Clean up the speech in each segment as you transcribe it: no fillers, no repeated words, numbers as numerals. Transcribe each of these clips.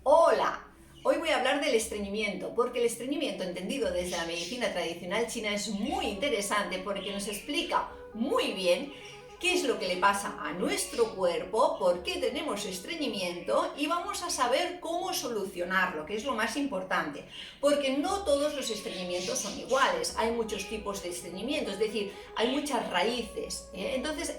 Hola, hoy voy a hablar del estreñimiento, porque el estreñimiento entendido desde la medicina tradicional china es muy interesante porque nos explica muy bien qué es lo que le pasa a nuestro cuerpo, por qué tenemos estreñimiento y vamos a saber cómo solucionarlo, que es lo más importante, porque no todos los estreñimientos son iguales, hay muchos tipos de estreñimiento, es decir, hay muchas raíces, entonces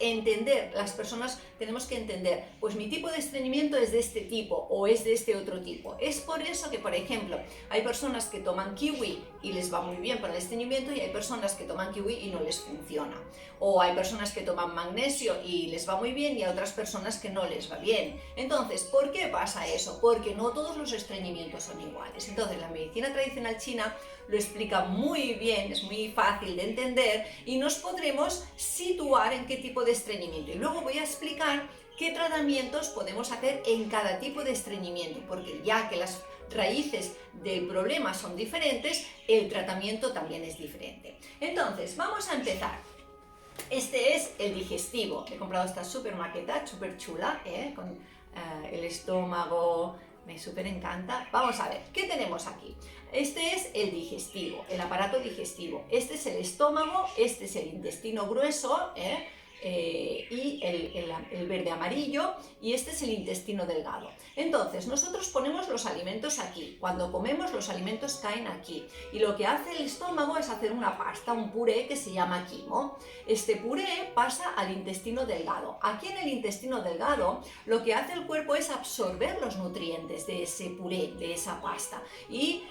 las personas tenemos que entender, pues mi tipo de estreñimiento es de este tipo o es de este otro tipo. Es por eso que, por ejemplo, hay personas que toman kiwi y les va muy bien para el estreñimiento y hay personas que toman kiwi y no les funciona. O hay personas que toman magnesio y les va muy bien y hay otras personas que no les va bien. Entonces, ¿por qué pasa eso? Porque no todos los estreñimientos son iguales. Entonces, la medicina tradicional china lo explica muy bien, es muy fácil de entender y nos podremos situar en qué tipo de estreñimiento. Y luego voy a explicar qué tratamientos podemos hacer en cada tipo de estreñimiento, porque ya que las raíces del problema son diferentes, el tratamiento también es diferente. Entonces, vamos a empezar. Este es el digestivo. He comprado esta super maqueta, súper chula, con el estómago, me súper encanta. Vamos a ver, ¿qué tenemos aquí? Este es el digestivo, el aparato digestivo. Este es el estómago, este es el intestino grueso, y el verde amarillo, y este es el intestino delgado. Entonces, nosotros ponemos los alimentos aquí. Cuando comemos, los alimentos caen aquí. Y lo que hace el estómago es hacer una pasta, un puré que se llama quimo. Este puré pasa al intestino delgado. Aquí en el intestino delgado, lo que hace el cuerpo es absorber los nutrientes de ese puré, de esa pasta. Y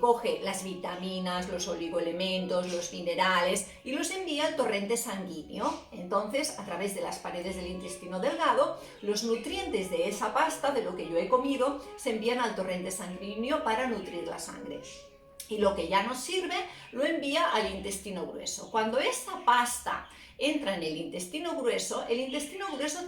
coge las vitaminas, los oligoelementos, los minerales y los envía al torrente sanguíneo. Entonces, a través de las paredes del intestino delgado, los nutrientes de esa pasta, de lo que yo he comido, se envían al torrente sanguíneo para nutrir la sangre. Y lo que ya nos sirve, lo envía al intestino grueso. Cuando esta pasta entra en el intestino grueso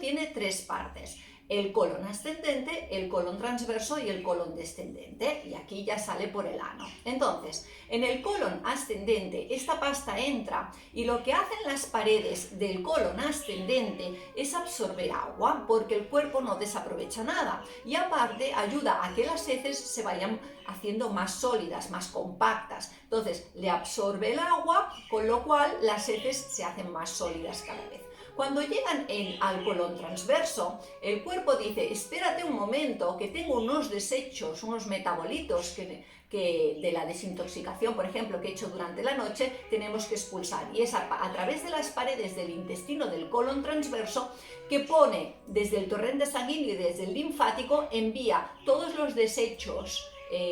tiene tres partes: el colon ascendente, el colon transverso y el colon descendente, y aquí ya sale por el ano. Entonces, en el colon ascendente esta pasta entra y lo que hacen las paredes del colon ascendente es absorber agua, porque el cuerpo no desaprovecha nada, y aparte ayuda a que las heces se vayan haciendo más sólidas, más compactas. Entonces le absorbe el agua, con lo cual las heces se hacen más sólidas cada vez. Cuando llegan al colon transverso, el cuerpo dice: espérate un momento, que tengo unos desechos, unos metabolitos que de la desintoxicación, por ejemplo, que he hecho durante la noche, tenemos que expulsar. Y es a través de las paredes del intestino del colon transverso que pone desde el torrente sanguíneo y desde el linfático, envía todos los desechos,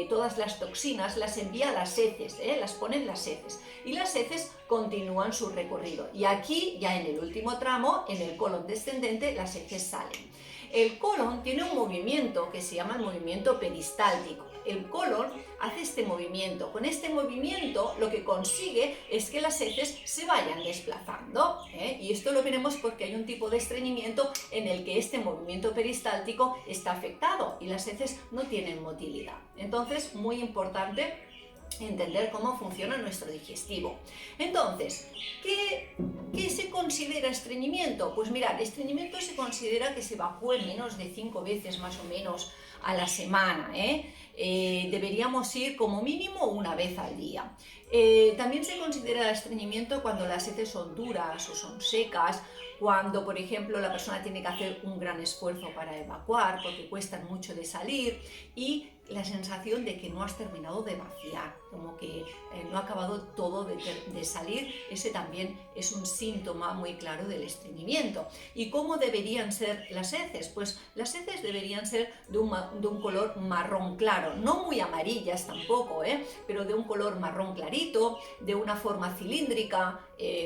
todas las toxinas, las envía a las heces, las pone en las heces, y las heces continúan su recorrido. Y aquí, ya en el último tramo, en el colon descendente, las heces salen. El colon tiene un movimiento que se llama el movimiento peristáltico. El colon hace este movimiento. Con este movimiento lo que consigue es que las heces se vayan desplazando, y esto lo veremos porque hay un tipo de estreñimiento en el que este movimiento peristáltico está afectado y las heces no tienen motilidad. Entonces, muy importante entender cómo funciona nuestro digestivo. Entonces, ¿qué se considera estreñimiento? Pues mirad, estreñimiento se considera que se evacúe menos de 5 veces más o menos a la semana, deberíamos ir como mínimo una vez al día. También se considera estreñimiento cuando las heces son duras o son secas, cuando, por ejemplo, la persona tiene que hacer un gran esfuerzo para evacuar porque cuestan mucho de salir, y la sensación de que no has terminado de vaciar, como que no ha acabado todo de salir. Ese también es un síntoma muy claro del estreñimiento. ¿Y cómo deberían ser las heces? Pues las heces deberían ser de un color marrón claro, no muy amarillas tampoco, pero de un color marrón clarito, de una forma cilíndrica,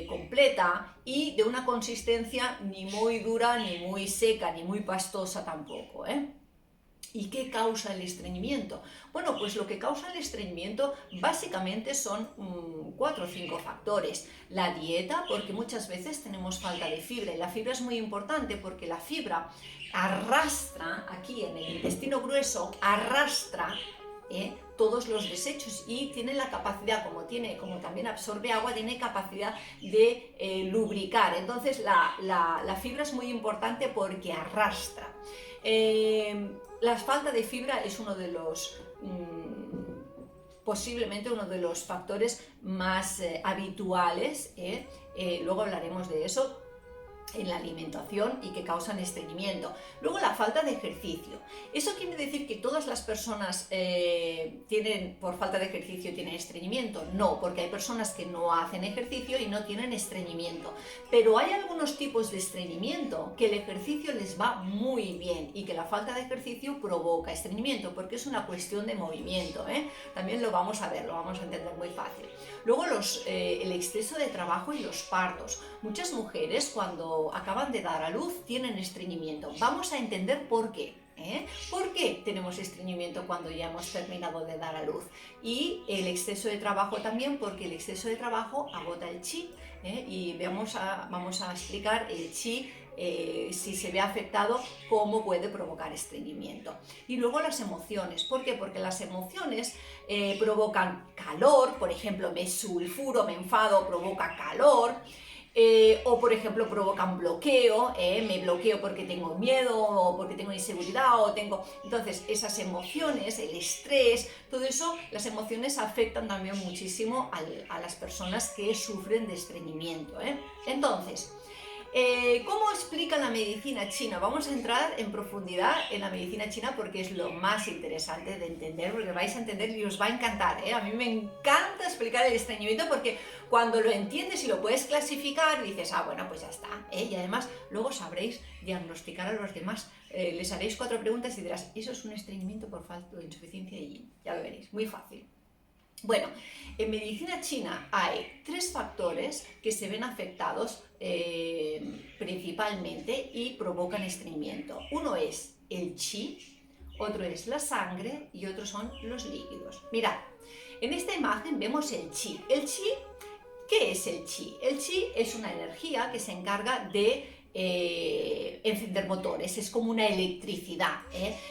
completa, y de una consistencia ni muy dura, ni muy seca, ni muy pastosa tampoco, ¿Y qué causa el estreñimiento? Bueno, pues lo que causa el estreñimiento básicamente son 4 o 5 factores. La dieta, porque muchas veces tenemos falta de fibra, y la fibra es muy importante porque la fibra arrastra, aquí en el intestino grueso, arrastra todos los desechos y tiene la capacidad, como también absorbe agua, tiene capacidad de lubricar. Entonces la fibra es muy importante porque arrastra. La falta de fibra es uno de los posiblemente uno de los factores más habituales, luego hablaremos de eso, en la alimentación y que causan estreñimiento. Luego la falta de ejercicio. ¿Eso quiere decir que todas las personas por falta de ejercicio tienen estreñimiento? No, porque hay personas que no hacen ejercicio y no tienen estreñimiento. Pero hay algunos tipos de estreñimiento que el ejercicio les va muy bien y que la falta de ejercicio provoca estreñimiento, porque es una cuestión de movimiento, También lo vamos a ver, lo vamos a entender muy fácil. Luego el exceso de trabajo y los partos. Muchas mujeres cuando acaban de dar a luz tienen estreñimiento. Vamos a entender por qué. ¿Por qué tenemos estreñimiento cuando ya hemos terminado de dar a luz? Y el exceso de trabajo también, porque el exceso de trabajo agota el chi. Y vamos a explicar el chi, si se ve afectado, cómo puede provocar estreñimiento. Y luego las emociones. ¿Por qué? Porque las emociones provocan calor, por ejemplo, me sulfuro, me enfado, provoca calor. O por ejemplo provocan bloqueo, me bloqueo porque tengo miedo o porque tengo inseguridad Entonces esas emociones, el estrés, todo eso, las emociones afectan también muchísimo a las personas que sufren de estreñimiento, Entonces, ¿cómo explica la medicina china? Vamos a entrar en profundidad en la medicina china porque es lo más interesante de entender, porque vais a entender y os va a encantar, A mí me encanta explicar el estreñimiento porque cuando lo entiendes y lo puedes clasificar, dices, bueno, pues ya está, Y además luego sabréis diagnosticar a los demás. Les haréis 4 preguntas y dirás, eso es un estreñimiento por falta de insuficiencia de yin. Ya lo veréis, muy fácil. Bueno, en medicina china hay 3 factores que se ven afectados principalmente y provocan estreñimiento. Uno es el chi, otro es la sangre y otros son los líquidos. Mirad, en esta imagen vemos el chi. El chi, ¿qué es el chi? El chi es una energía que se encarga de encender motores, es como una electricidad,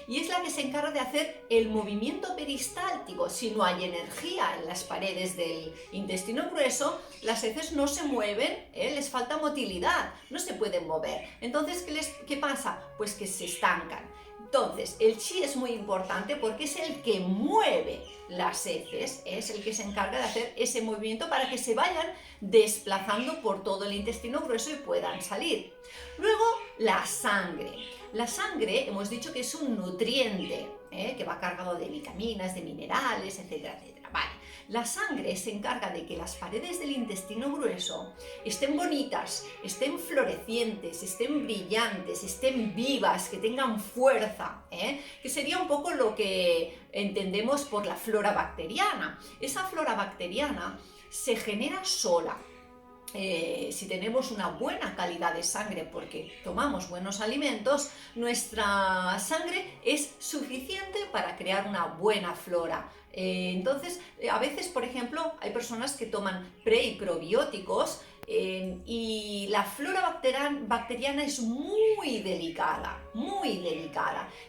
y es la que se encarga de hacer el movimiento peristáltico. Si no hay energía en las paredes del intestino grueso, las heces no se mueven, les falta motilidad, no se pueden mover. Entonces, ¿qué pasa? Pues que se estancan. Entonces, el chi es muy importante porque es el que mueve las heces, es el que se encarga de hacer ese movimiento para que se vayan desplazando por todo el intestino grueso y puedan salir. Luego, la sangre. La sangre, hemos dicho que es un nutriente, que va cargado de vitaminas, de minerales, etcétera, etcétera. Vale. La sangre se encarga de que las paredes del intestino grueso estén bonitas, estén florecientes, estén brillantes, estén vivas, que tengan fuerza, que sería un poco lo que entendemos por la flora bacteriana. Esa flora bacteriana se genera sola. Si tenemos una buena calidad de sangre porque tomamos buenos alimentos, nuestra sangre es suficiente para crear una buena flora. Entonces, a veces, por ejemplo, hay personas que toman pre y probióticos y la flora bacteriana es muy delicada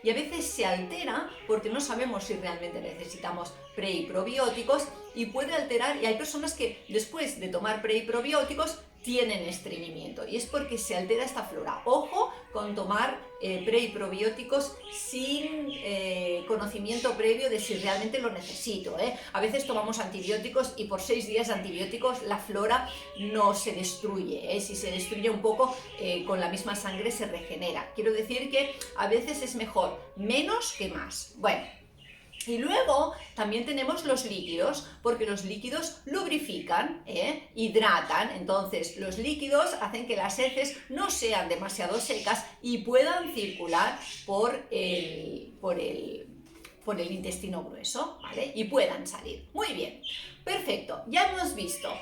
y a veces se altera porque no sabemos si realmente necesitamos pre y probióticos y puede alterar, y hay personas que después de tomar pre y probióticos tienen estreñimiento y es porque se altera esta flora. Ojo con tomar pre y probióticos sin conocimiento previo de si realmente lo necesito. A veces tomamos antibióticos y por 6 días de antibióticos la flora no se destruye. Si se destruye un poco, con la misma sangre se regenera. Quiero decir que a veces es mejor menos que más. Bueno. Y luego también tenemos los líquidos, porque los líquidos lubrifican, hidratan. Entonces los líquidos hacen que las heces no sean demasiado secas y puedan circular por el intestino grueso, ¿vale? Y puedan salir. Muy bien, perfecto, ya hemos visto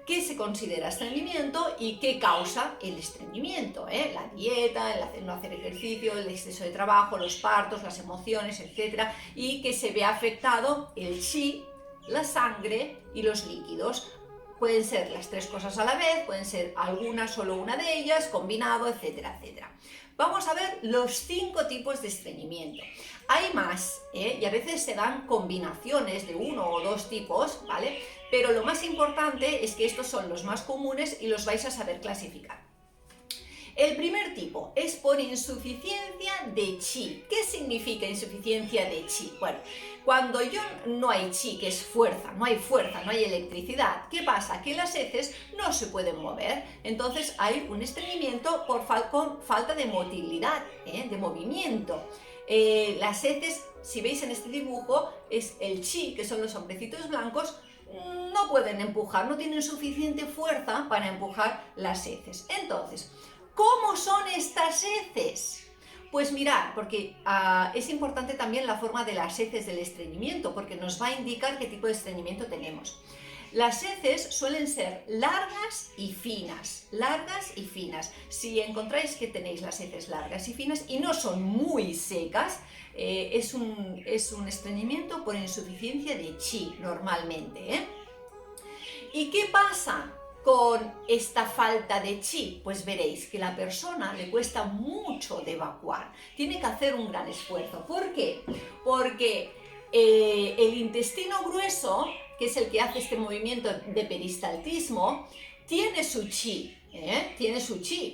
qué se considera estreñimiento y qué causa el estreñimiento, la dieta, el no hacer ejercicio, el exceso de trabajo, los partos, las emociones, etc. Y que se ve afectado el chi, la sangre y los líquidos. pueden ser las tres cosas a la vez, pueden ser alguna, solo una de ellas, combinado, etcétera, etcétera. Vamos a ver los 5 tipos de estreñimiento. Hay más, y a veces se dan combinaciones de 1 o 2 tipos, ¿vale? Pero lo más importante es que estos son los más comunes y los vais a saber clasificar. El primer tipo es por insuficiencia de chi. ¿Qué significa insuficiencia de chi? Bueno, cuando no hay chi, que es fuerza, no hay electricidad, ¿qué pasa? Que las heces no se pueden mover, entonces hay un estreñimiento con falta de motilidad, de movimiento. Las heces, si veis en este dibujo, es el chi, que son los hombrecitos blancos, no pueden empujar, no tienen suficiente fuerza para empujar las heces. Entonces, ¿cómo son estas heces? Pues mirad, porque es importante también la forma de las heces del estreñimiento, porque nos va a indicar qué tipo de estreñimiento tenemos. Las heces suelen ser largas y finas, Si encontráis que tenéis las heces largas y finas y no son muy secas, es un estreñimiento por insuficiencia de chi normalmente. ¿Y qué pasa con esta falta de chi? Pues veréis que a la persona le cuesta mucho de evacuar, tiene que hacer un gran esfuerzo. ¿Por qué? Porque el intestino grueso, que es el que hace este movimiento de peristaltismo, tiene su chi,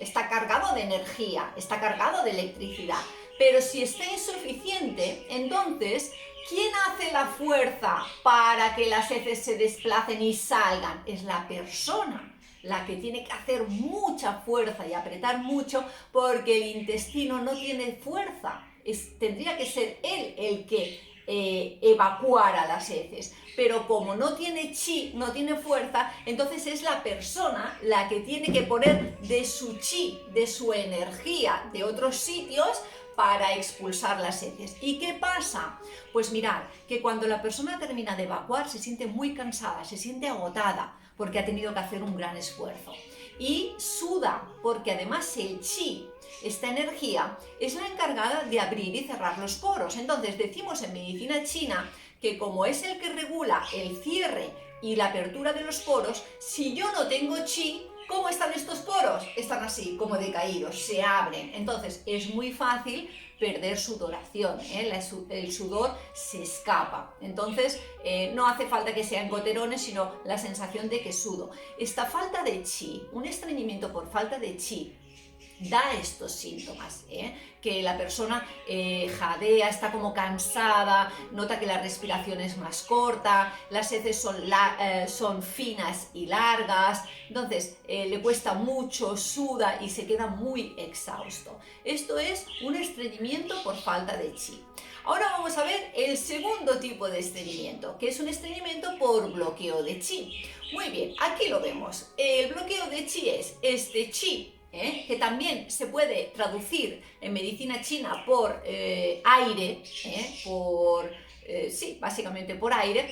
está cargado de energía, está cargado de electricidad, pero si está insuficiente, entonces ¿quién hace la fuerza para que las heces se desplacen y salgan? Es la persona la que tiene que hacer mucha fuerza y apretar mucho, porque el intestino no tiene fuerza. Tendría que ser él el que evacuara las heces, pero como no tiene chi, no tiene fuerza, entonces es la persona la que tiene que poner de su chi, de su energía, de otros sitios, para expulsar las heces. ¿Y qué pasa? Pues mirad, que cuando la persona termina de evacuar se siente muy cansada, se siente agotada, porque ha tenido que hacer un gran esfuerzo. Y suda, porque además el chi, esta energía, es la encargada de abrir y cerrar los poros. Entonces decimos en medicina china que como es el que regula el cierre y la apertura de los poros, si yo no tengo chi, ¿cómo están estos poros? Están así, como decaídos, se abren. Entonces es muy fácil perder sudoración, el sudor se escapa. Entonces no hace falta que sean goterones, sino la sensación de que sudo. Esta falta de chi, un estreñimiento por falta de chi, da estos síntomas, que la persona jadea, está como cansada, nota que la respiración es más corta, las heces son finas y largas, entonces le cuesta mucho, suda y se queda muy exhausto. Esto es un estreñimiento por falta de chi. Ahora vamos a ver el segundo tipo de estreñimiento, que es un estreñimiento por bloqueo de chi. Muy bien, aquí lo vemos. El bloqueo de chi es este chi, que también se puede traducir en medicina china por aire, básicamente por aire,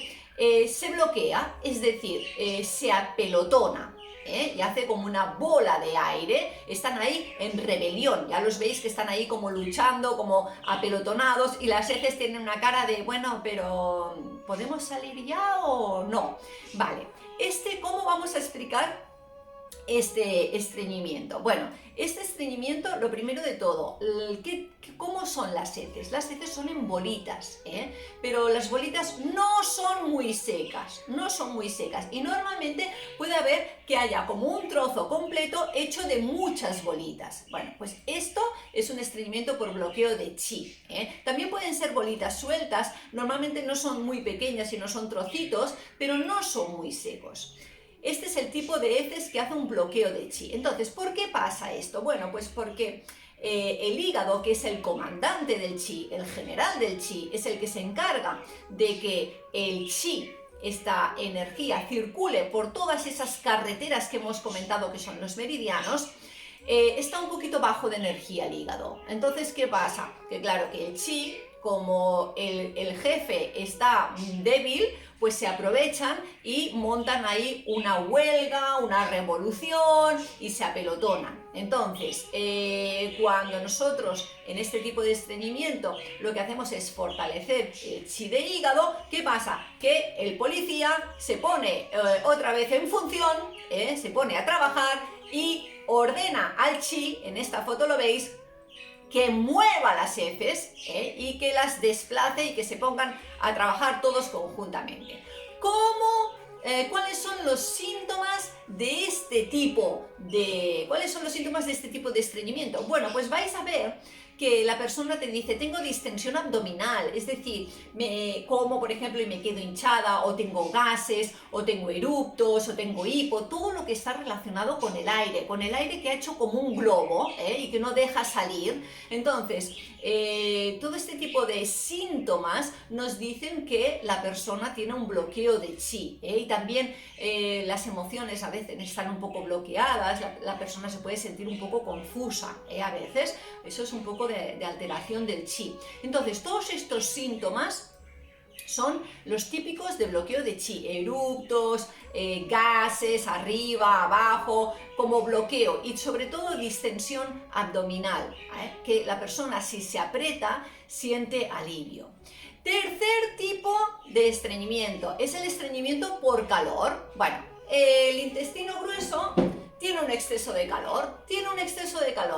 se bloquea, es decir, se apelotona. Y hace como una bola de aire, están ahí en rebelión, ya los veis que están ahí como luchando, como apelotonados, y las heces tienen una cara de, bueno, pero ¿podemos salir ya o no? Vale, ¿cómo vamos a explicar este estreñimiento? Bueno, este estreñimiento, lo primero de todo, ¿cómo son las heces? Las heces son en bolitas, pero las bolitas no son muy secas, y normalmente puede haber que haya como un trozo completo hecho de muchas bolitas. Bueno, pues esto es un estreñimiento por bloqueo de chi. También pueden ser bolitas sueltas, normalmente no son muy pequeñas, sino son trocitos, pero no son muy secos. Este es el tipo de heces que hace un bloqueo de chi. Entonces, ¿por qué pasa esto? Bueno, pues porque el hígado, que es el comandante del chi, el general del chi, es el que se encarga de que el chi, esta energía, circule por todas esas carreteras que hemos comentado que son los meridianos. Está un poquito bajo de energía el hígado. Entonces, ¿qué pasa? Que claro, que el chi como el jefe está débil, pues se aprovechan y montan ahí una huelga, una revolución y se apelotonan. Entonces, cuando nosotros en este tipo de estreñimiento lo que hacemos es fortalecer el chi de hígado, ¿qué pasa? Que el policía se pone otra vez en función, se pone a trabajar y ordena al chi, en esta foto lo veis, que mueva las heces y que las desplace y que se pongan a trabajar todos conjuntamente. ¿Cuáles son los síntomas de este tipo de estreñimiento? Bueno, pues vais a ver que la persona te dice, tengo distensión abdominal, es decir, me como, por ejemplo, y me quedo hinchada, o tengo gases, o tengo eructos, o tengo hipo, todo lo que está relacionado con el aire que ha hecho como un globo y que no deja salir. Entonces, todo este tipo de síntomas nos dicen que la persona tiene un bloqueo de chi, y también las emociones a veces están un poco bloqueadas, la persona se puede sentir un poco confusa, a veces, eso es un poco de alteración del chi. Entonces, todos estos síntomas son los típicos de bloqueo de chi, eructos, gases, arriba, abajo, como bloqueo, y sobre todo distensión abdominal, que la persona, si se aprieta, siente alivio. Tercer tipo de estreñimiento es el estreñimiento por calor. Bueno, el intestino grueso tiene un exceso de calor,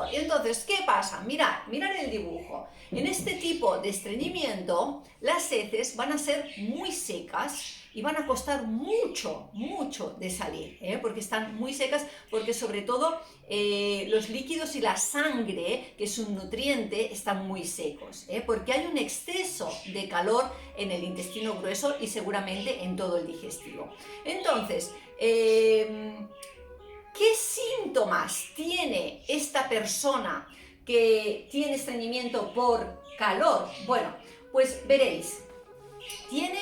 y entonces, ¿qué pasa? Mirad el dibujo. En este tipo de estreñimiento, las heces van a ser muy secas y van a costar mucho de salir, porque están muy secas, porque sobre todo los líquidos y la sangre, que es un nutriente, están muy secos, porque hay un exceso de calor en el intestino grueso y seguramente en todo el digestivo. Entonces, ¿qué síntomas tiene esta persona que tiene estreñimiento por calor? Bueno, pues veréis, tiene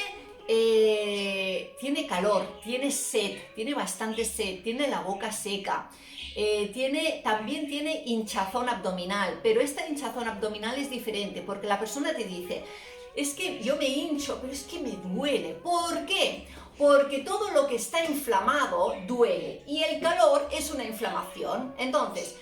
calor, tiene sed, tiene bastante sed, tiene la boca seca, también tiene hinchazón abdominal, pero esta hinchazón abdominal es diferente porque la persona te dice, es que yo me hincho, pero es que me duele. ¿Por qué? Porque todo lo que está inflamado duele y el calor es una inflamación. Entonces,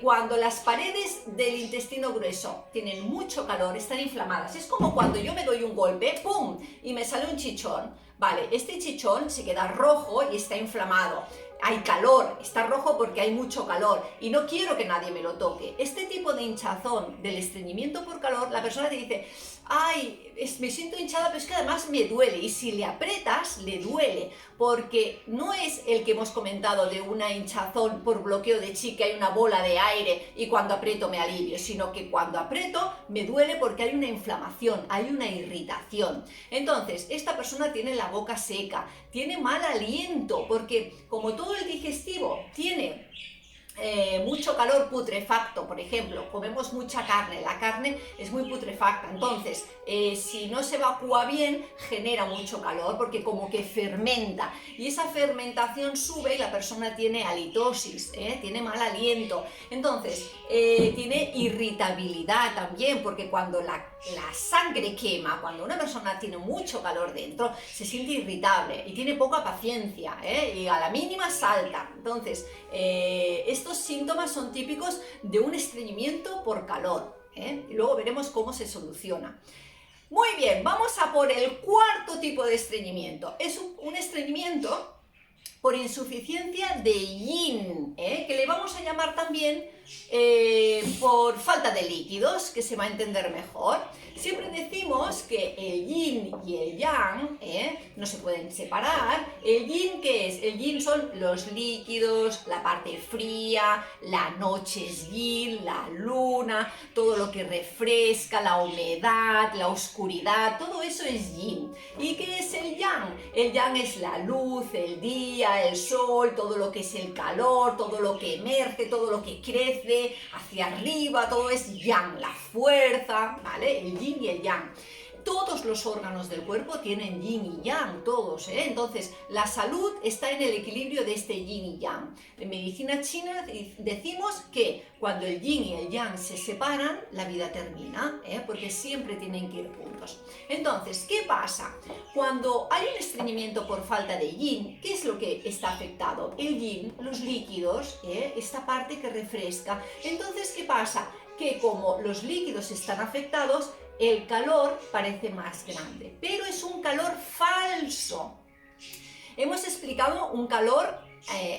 cuando las paredes del intestino grueso tienen mucho calor, están inflamadas. Es como cuando yo me doy un golpe, ¡pum!, y me sale un chichón. Vale, este chichón se queda rojo y está inflamado. Hay calor, está rojo porque hay mucho calor y no quiero que nadie me lo toque. Este tipo de hinchazón del estreñimiento por calor, la persona te dice, ay, me siento hinchada, pero es que además me duele, y si le aprietas, le duele, porque no es el que hemos comentado de una hinchazón por bloqueo de chi, que hay una bola de aire y cuando aprieto me alivio, sino que cuando aprieto me duele porque hay una inflamación, hay una irritación. Entonces, esta persona tiene la boca seca, tiene mal aliento, porque como todo el digestivo tiene mucho calor putrefacto, por ejemplo, comemos mucha carne, la carne es muy putrefacta, entonces si no se evacúa bien genera mucho calor porque como que fermenta y esa fermentación sube y la persona tiene halitosis, tiene mal aliento, entonces tiene irritabilidad también, porque cuando la sangre quema, cuando una persona tiene mucho calor dentro, se siente irritable y tiene poca paciencia, y a la mínima salta. Entonces, estos síntomas son típicos de un estreñimiento por calor, y luego veremos cómo se soluciona. Muy bien, vamos a por el cuarto tipo de estreñimiento. Es un estreñimiento por insuficiencia de yin, que le vamos a llamar también por falta de líquidos, que se va a entender mejor. Siempre decimos que el yin y el yang no se pueden separar. ¿El yin qué es? El yin son los líquidos, la parte fría, la noche es yin, la luna, todo lo que refresca, la humedad, la oscuridad, todo eso es yin. ¿Y qué es el yang? El yang es la luz, el día, el sol, todo lo que es el calor, todo lo que emerge, todo lo que crece hacia arriba, todo es yang, la fuerza, ¿vale? El yin y el yang. todos los órganos del cuerpo tienen yin y yang, todos, ¿eh? Entonces, la salud está en el equilibrio de este yin y yang. En medicina china decimos que cuando el yin y el yang se separan, la vida termina, ¿eh? Porque siempre tienen que ir juntos. Entonces, ¿qué pasa? Cuando hay un estreñimiento por falta de yin, ¿qué es lo que está afectado? El yin, los líquidos, esta parte que refresca. Entonces, ¿qué pasa? Que como los líquidos están afectados, el calor parece más grande, pero es un calor falso. Hemos explicado un calor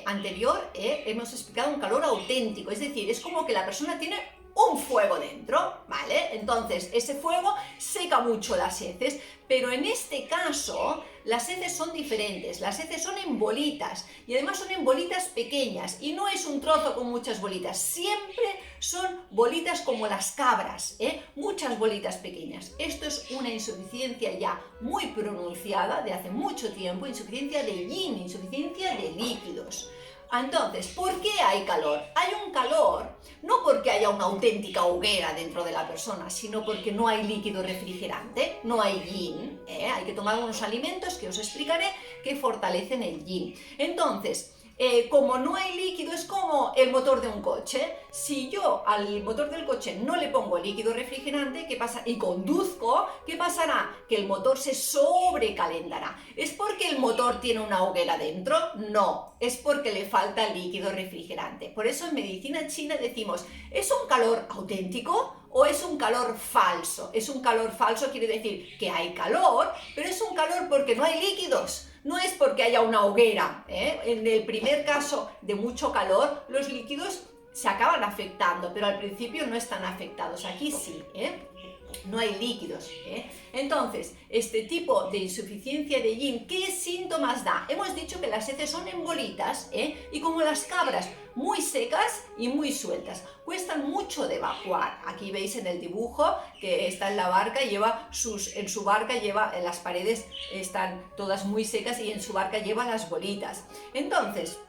anterior, hemos explicado un calor auténtico, es decir, es como que la persona tiene un fuego dentro, ¿vale? Entonces, ese fuego seca mucho las heces, pero en este caso, las heces son diferentes, las heces son en bolitas, y además son en bolitas pequeñas, y no es un trozo con muchas bolitas, siempre son bolitas como las cabras, muchas bolitas pequeñas. Esto es una insuficiencia ya muy pronunciada, de hace mucho tiempo, insuficiencia de yin, insuficiencia de líquidos. Entonces, ¿por qué hay calor? Hay un calor no porque haya una auténtica hoguera dentro de la persona, sino porque no hay líquido refrigerante, no hay yin, hay que tomar unos alimentos que os explicaré que fortalecen el yin. Entonces, como no hay líquido, es como el motor de un coche. Si yo al motor del coche no le pongo líquido refrigerante, ¿qué pasa? Y conduzco, ¿qué pasará? Que el motor se sobrecalentará. ¿Es porque el motor tiene una hoguera dentro? No, es porque le falta líquido refrigerante. Por eso en medicina china decimos, ¿es un calor auténtico o es un calor falso? Es un calor falso, quiere decir que hay calor, pero es un calor porque no hay líquidos. No es porque haya una hoguera, En el primer caso de mucho calor, los líquidos se acaban afectando, pero al principio no están afectados. Aquí sí, no hay líquidos, Entonces, este tipo de insuficiencia de yin, ¿qué síntomas da? Hemos dicho que las heces son en bolitas, y como las cabras, muy secas y muy sueltas. Cuestan mucho de evacuar. Aquí veis en el dibujo que está en la barca, en su barca las paredes están todas muy secas y en su barca lleva las bolitas. Entonces,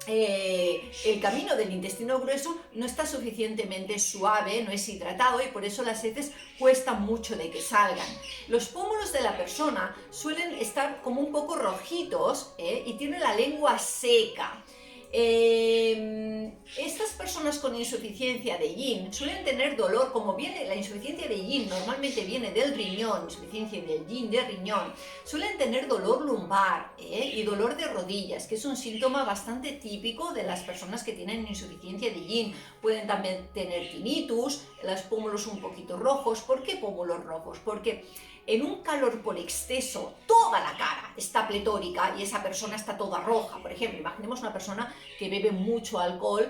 el camino del intestino grueso no está suficientemente suave, no es hidratado y por eso las heces cuestan mucho de que salgan. Los pómulos de la persona suelen estar como un poco rojitos y tienen la lengua seca. Estas personas con insuficiencia de yin suelen tener dolor, como viene la insuficiencia de yin, normalmente viene del riñón, insuficiencia del yin de riñón, suelen tener dolor lumbar y dolor de rodillas, que es un síntoma bastante típico de las personas que tienen insuficiencia de yin. Pueden también tener tinnitus, los pómulos un poquito rojos. ¿Por qué pómulos rojos? Porque en un calor por exceso, toda la cara está pletórica y esa persona está toda roja. Por ejemplo, imaginemos una persona que bebe mucho alcohol,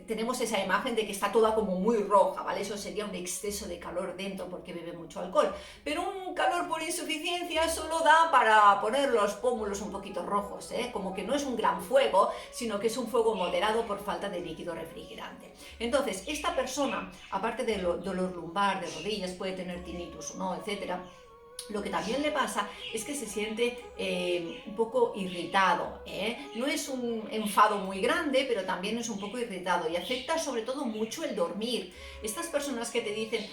tenemos esa imagen de que está toda como muy roja, ¿vale? Eso sería un exceso de calor dentro porque bebe mucho alcohol. Pero un calor por insuficiencia solo da para poner los pómulos un poquito rojos, Como que no es un gran fuego, sino que es un fuego moderado por falta de líquido refrigerante. Entonces, esta persona, aparte del dolor lumbar, de rodillas, puede tener tinnitus o no, etcétera. Lo que también le pasa es que se siente un poco irritado, No es un enfado muy grande, pero también es un poco irritado y afecta sobre todo mucho el dormir. Estas personas que te dicen,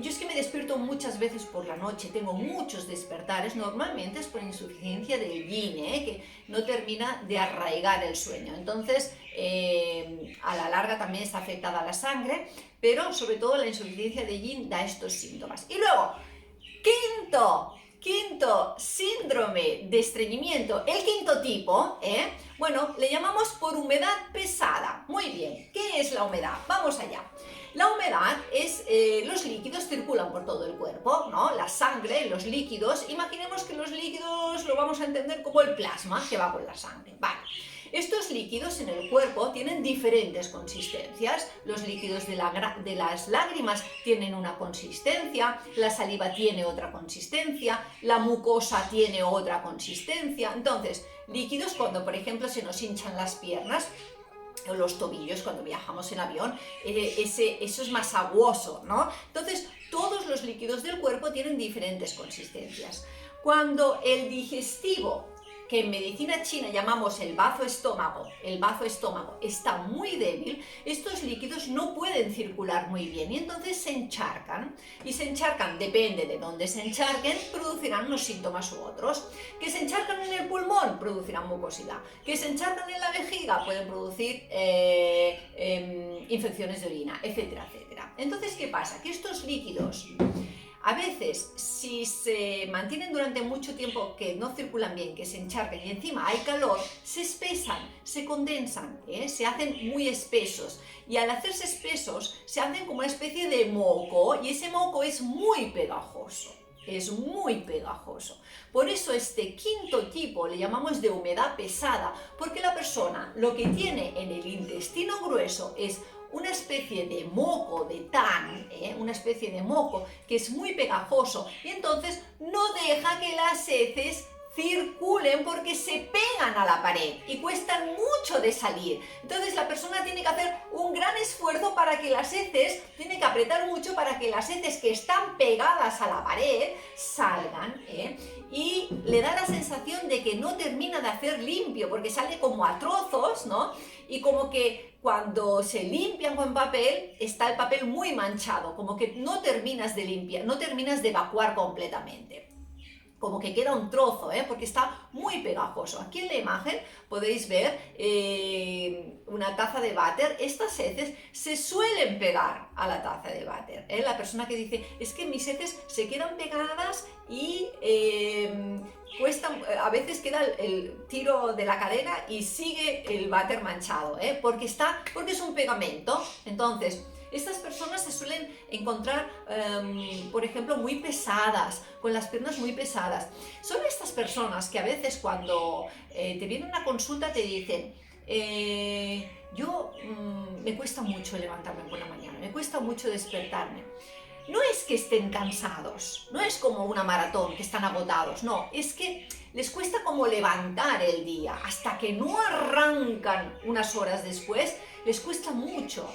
yo es que me despierto muchas veces por la noche, tengo muchos despertares, normalmente es por insuficiencia del yin, que no termina de arraigar el sueño. Entonces, a la larga también está afectada la sangre, pero sobre todo la insuficiencia de yin da estos síntomas. Y luego, Quinto síndrome de estreñimiento, el quinto tipo, bueno, le llamamos por humedad pesada. Muy bien, ¿qué es la humedad? Vamos allá. La humedad es, los líquidos circulan por todo el cuerpo, ¿no? La sangre, los líquidos, imaginemos que los líquidos lo vamos a entender como el plasma que va con la sangre, vale. Estos líquidos en el cuerpo tienen diferentes consistencias. Los líquidos de las lágrimas tienen una consistencia, la saliva tiene otra consistencia, la mucosa tiene otra consistencia. Entonces, líquidos cuando, por ejemplo, se nos hinchan las piernas o los tobillos cuando viajamos en avión, eso es más aguoso, ¿no? Entonces, todos los líquidos del cuerpo tienen diferentes consistencias. Cuando el digestivo, que en medicina china llamamos el bazo estómago, está muy débil, estos líquidos no pueden circular muy bien y entonces se encharcan. Y se encharcan, depende de dónde se encharquen, producirán unos síntomas u otros. Que se encharcan en el pulmón, producirán mucosidad. Que se encharcan en la vejiga, pueden producir infecciones de orina, etcétera, etcétera. Entonces, ¿qué pasa? Que estos líquidos, a veces, si se mantienen durante mucho tiempo que no circulan bien, que se encharcan y encima hay calor, se espesan, se condensan, se hacen muy espesos. Y al hacerse espesos, se hacen como una especie de moco y ese moco es muy pegajoso. Es muy pegajoso. Por eso este quinto tipo le llamamos de humedad pesada, porque la persona lo que tiene en el intestino grueso es una especie de moco, de tan, una especie de moco que es muy pegajoso y entonces no deja que las heces circulen porque se pegan a la pared y cuestan mucho de salir. Entonces la persona tiene que hacer un gran esfuerzo para que las heces, tiene que apretar mucho para que las heces que están pegadas a la pared salgan, y le da la sensación de que no termina de hacer limpio porque sale como a trozos, ¿no? Y como que cuando se limpian con papel, está el papel muy manchado, como que no terminas de limpiar, no terminas de evacuar completamente. Como que queda un trozo, porque está muy pegajoso. Aquí en la imagen podéis ver una taza de váter. Estas heces se suelen pegar a la taza de váter. La persona que dice, es que mis heces se quedan pegadas y a veces queda el tiro de la cadena y sigue el váter manchado, porque es un pegamento. Entonces, estas personas se suelen encontrar, por ejemplo, muy pesadas, con las piernas muy pesadas. Son estas personas que a veces cuando te viene una consulta te dicen, me cuesta mucho levantarme por la mañana, me cuesta mucho despertarme. No es que estén cansados, no es como una maratón que están agotados, no, es que les cuesta como levantar el día, hasta que no arrancan unas horas después, les cuesta mucho,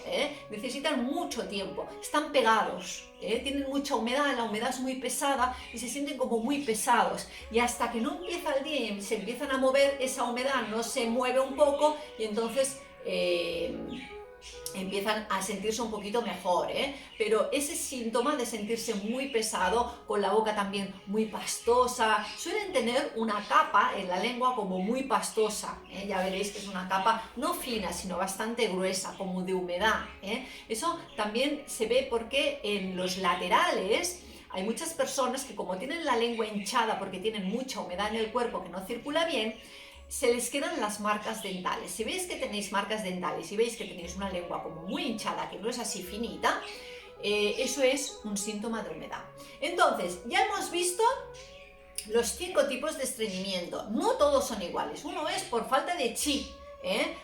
necesitan mucho tiempo, están pegados, tienen mucha humedad, la humedad es muy pesada y se sienten como muy pesados y hasta que no empieza el día y se empiezan a mover, esa humedad no se mueve un poco y entonces empiezan a sentirse un poquito mejor, pero ese síntoma de sentirse muy pesado, con la boca también muy pastosa, suelen tener una capa en la lengua como muy pastosa, ya veréis que es una capa no fina, sino bastante gruesa, como de humedad, Eso también se ve porque en los laterales hay muchas personas que como tienen la lengua hinchada porque tienen mucha humedad en el cuerpo que no circula bien, se les quedan las marcas dentales. Si veis que tenéis marcas dentales y veis que tenéis una lengua como muy hinchada, que no es así finita, eso es un síntoma de humedad. Entonces, ya hemos visto los 5 tipos de estreñimiento. No todos son iguales. Uno es por falta de chi,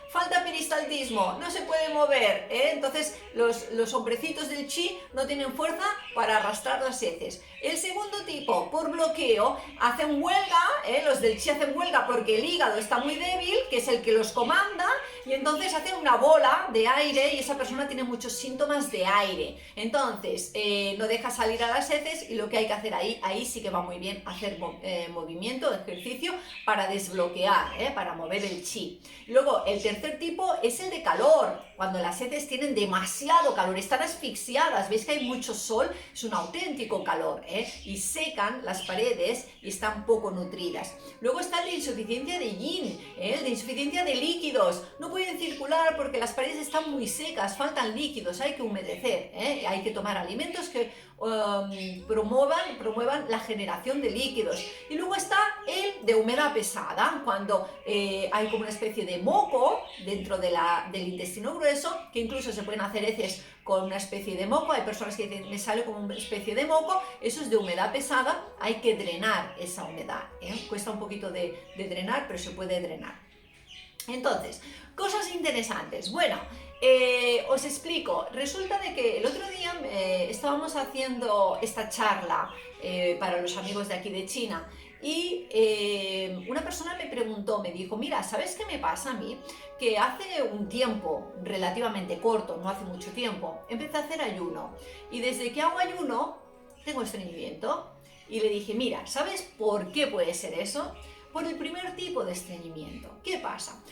falta peristaltismo, no se puede mover, entonces los hombrecitos del chi no tienen fuerza para arrastrar las heces. El segundo tipo, por bloqueo, hacen huelga, los del chi hacen huelga porque el hígado está muy débil, que es el que los comanda, y entonces hacen una bola de aire y esa persona tiene muchos síntomas de aire. Entonces, no deja salir a las heces y lo que hay que hacer ahí sí que va muy bien hacer movimiento, ejercicio para desbloquear, para mover el chi. Luego, el tercer tipo es el de calor, cuando las heces tienen demasiado calor, están asfixiadas, veis que hay mucho sol, es un auténtico calor, y secan las paredes y están poco nutridas. Luego está el de insuficiencia de yin, el de insuficiencia de líquidos, no pueden circular porque las paredes están muy secas, faltan líquidos, hay que humedecer, hay que tomar alimentos que promuevan la generación de líquidos. Y luego está el de humedad pesada, cuando hay como una especie de moco dentro del intestino grueso, que incluso se pueden hacer heces con una especie de moco. Hay personas que dicen, me sale como una especie de moco, eso es de humedad pesada, hay que drenar esa humedad, cuesta un poquito de drenar, pero se puede drenar. Entonces, cosas interesantes. Bueno, os explico. Resulta de que el otro día estábamos haciendo esta charla para los amigos de aquí de China y una persona me preguntó, me dijo, mira, ¿sabes qué me pasa a mí? Que hace un tiempo relativamente corto, no hace mucho tiempo, empecé a hacer ayuno y desde que hago ayuno tengo estreñimiento. Y le dije, mira, ¿sabes por qué puede ser eso? Por el primer tipo de estreñimiento. ¿Qué pasa?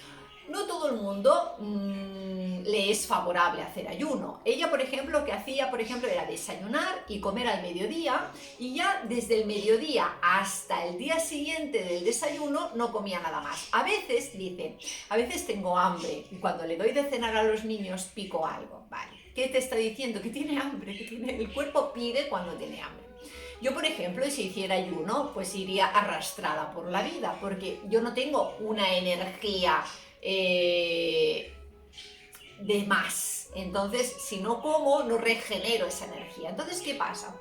No todo el mundo le es favorable hacer ayuno. Ella, por ejemplo, lo que hacía, era desayunar y comer al mediodía, y ya desde el mediodía hasta el día siguiente del desayuno no comía nada más. A veces, dice, a veces tengo hambre y cuando le doy de cenar a los niños pico algo. Vale, ¿qué te está diciendo? Que tiene hambre, el cuerpo pide cuando tiene hambre. Yo, por ejemplo, si hiciera ayuno, pues iría arrastrada por la vida, porque yo no tengo una energía de más. Entonces, si no como, no regenero esa energía. Entonces, ¿qué pasa?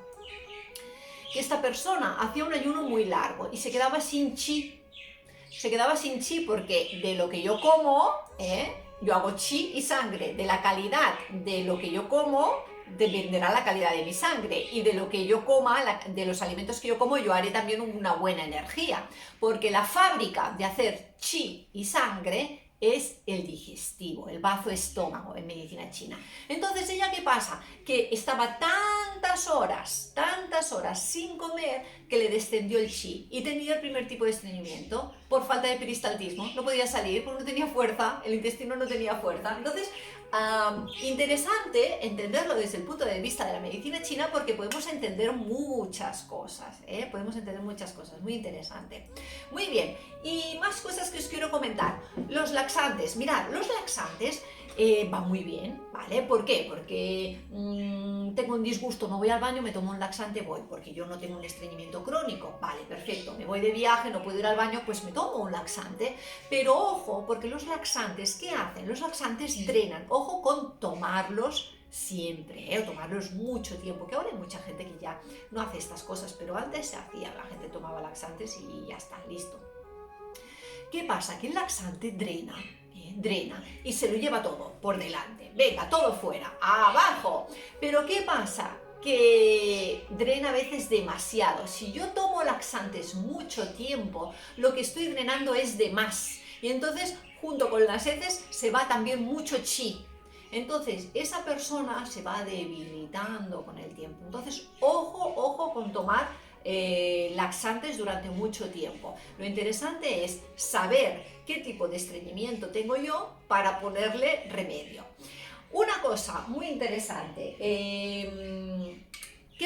Que esta persona hacía un ayuno muy largo y se quedaba sin chi. Se quedaba sin chi porque de lo que yo como, yo hago chi y sangre. De la calidad de lo que yo como, dependerá la calidad de mi sangre, y de lo que yo coma, de los alimentos que yo como, yo haré también una buena energía, porque la fábrica de hacer chi y sangre es el digestivo, el bazo estómago en medicina china. Entonces, ¿ella qué pasa? Que estaba tantas horas sin comer que le descendió el chi y tenía el primer tipo de estreñimiento por falta de peristaltismo. No podía salir porque no tenía fuerza, el intestino no tenía fuerza. Entonces, interesante entenderlo desde el punto de vista de la medicina china, porque podemos entender muchas cosas, muy interesante. Muy bien, y más cosas que os quiero comentar. Los laxantes, mirad, los laxantes van muy bien, ¿vale? ¿Por qué? Porque tengo un disgusto, no voy al baño, me tomo un laxante, voy, porque yo no tengo un estreñimiento crónico, vale, perfecto, me voy de viaje, no puedo ir al baño, pues me tomo un laxante, pero ojo, porque los laxantes, ¿qué hacen? Los laxantes drenan, ojo con tomarlos siempre, o tomarlos mucho tiempo, que ahora hay mucha gente que ya no hace estas cosas, pero antes se hacía, la gente tomaba laxantes y ya está, listo. ¿Qué pasa? Que el laxante drena y se lo lleva todo por delante. Venga, todo fuera, abajo. Pero ¿qué pasa? Que drena a veces demasiado. Si yo tomo laxantes mucho tiempo, lo que estoy drenando es de más. Y entonces, junto con las heces, se va también mucho chi. Entonces, esa persona se va debilitando con el tiempo. Entonces, ojo con tomar laxantes durante mucho tiempo. Lo interesante es saber qué tipo de estreñimiento tengo yo para ponerle remedio. Una cosa muy interesante, ¿qué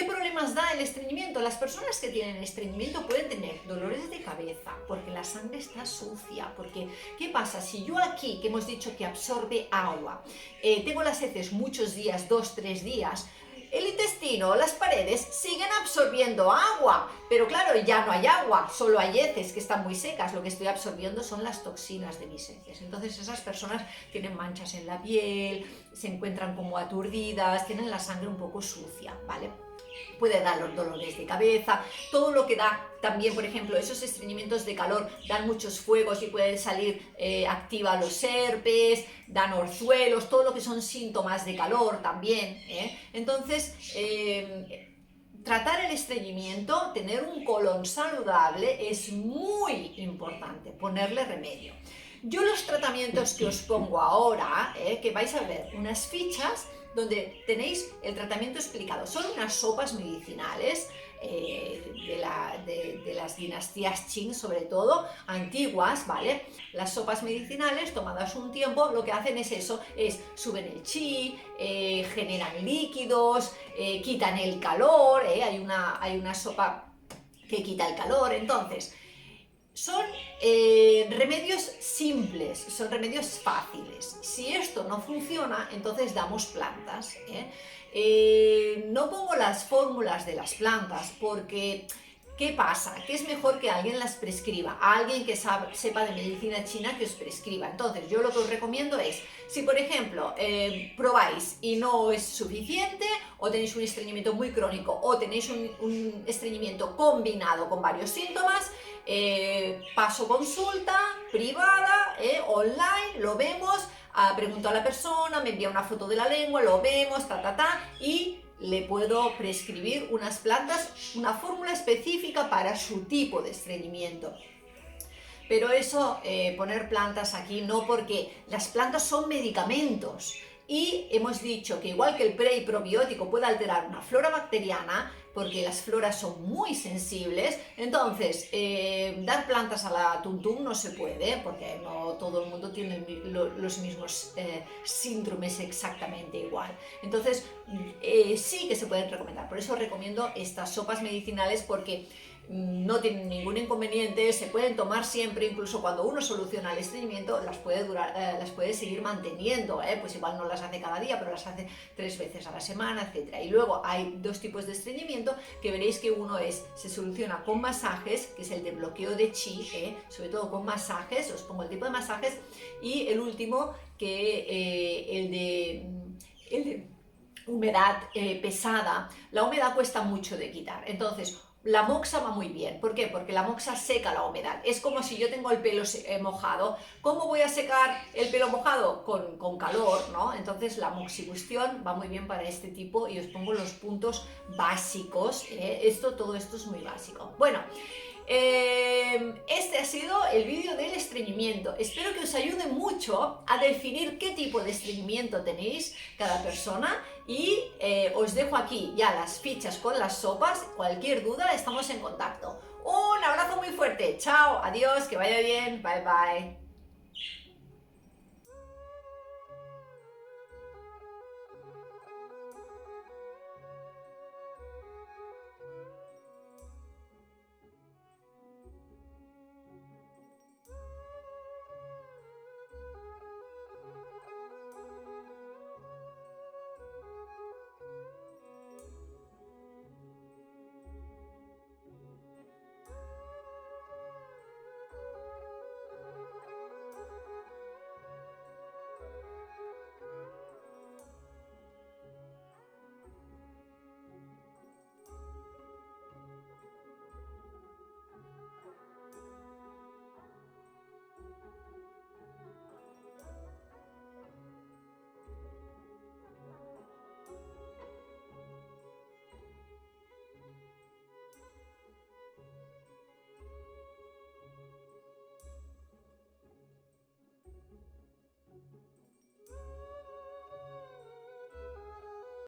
problemas da el estreñimiento? Las personas que tienen estreñimiento pueden tener dolores de cabeza porque la sangre está sucia, porque ¿qué pasa? Si yo aquí, que hemos dicho que absorbe agua, tengo las heces muchos días, 2-3 días, el intestino, las paredes siguen absorbiendo agua, pero claro, ya no hay agua, solo hay heces que están muy secas, lo que estoy absorbiendo son las toxinas de mis heces. Entonces esas personas tienen manchas en la piel, se encuentran como aturdidas, tienen la sangre un poco sucia, ¿vale? Puede dar los dolores de cabeza, todo lo que da también, por ejemplo, esos estreñimientos de calor dan muchos fuegos y pueden salir activa los herpes, dan orzuelos, todo lo que son síntomas de calor también, Entonces, tratar el estreñimiento, tener un colon saludable es muy importante, ponerle remedio. Yo los tratamientos que os pongo ahora, que vais a ver unas fichas donde tenéis el tratamiento explicado, son unas sopas medicinales de las dinastías Qing, sobre todo, antiguas, ¿vale? Las sopas medicinales, tomadas un tiempo, lo que hacen es eso, suben el chi, generan líquidos, quitan el calor, hay una sopa que quita el calor. Entonces, son remedios simples, son remedios fáciles. Si esto no funciona, entonces damos plantas. No pongo las fórmulas de las plantas porque, ¿qué pasa? Que es mejor que alguien las prescriba, a alguien que sepa de medicina china que os prescriba. Entonces, yo lo que os recomiendo es, si por ejemplo probáis y no es suficiente, o tenéis un estreñimiento muy crónico, o tenéis un estreñimiento combinado con varios síntomas, paso consulta privada, online, lo vemos, pregunto a la persona, me envía una foto de la lengua, lo vemos, y le puedo prescribir unas plantas, una fórmula específica para su tipo de estreñimiento. Pero eso, poner plantas aquí no, porque las plantas son medicamentos. Y hemos dicho que igual que el pre y probiótico puede alterar una flora bacteriana, porque las floras son muy sensibles. Entonces, dar plantas a la tuntum no se puede, porque no todo el mundo tiene los mismos síndromes exactamente igual. Entonces, sí que se pueden recomendar. Por eso recomiendo estas sopas medicinales, porque no tienen ningún inconveniente, se pueden tomar siempre, incluso cuando uno soluciona el estreñimiento, las puede seguir manteniendo, pues igual no las hace cada día, pero las hace 3 veces a la semana, etc. Y luego hay 2 tipos de estreñimiento, que veréis que uno se soluciona con masajes, que es el de bloqueo de chi, sobre todo con masajes, os pongo el tipo de masajes, y el último, que el de humedad pesada. La humedad cuesta mucho de quitar, entonces la moxa va muy bien. ¿Por qué? Porque la moxa seca la humedad. Es como si yo tengo el pelo mojado. ¿Cómo voy a secar el pelo mojado? Con calor, ¿no? Entonces la moxibustión va muy bien para este tipo, y os pongo los puntos básicos. Todo esto es muy básico. Bueno, este ha sido el vídeo del estreñimiento. Espero que os ayude mucho a definir qué tipo de estreñimiento tenéis cada persona, y os dejo aquí ya las fichas con las sopas. Cualquier duda, estamos en contacto. Un abrazo muy fuerte. Chao, adiós, que vaya bien. Bye bye.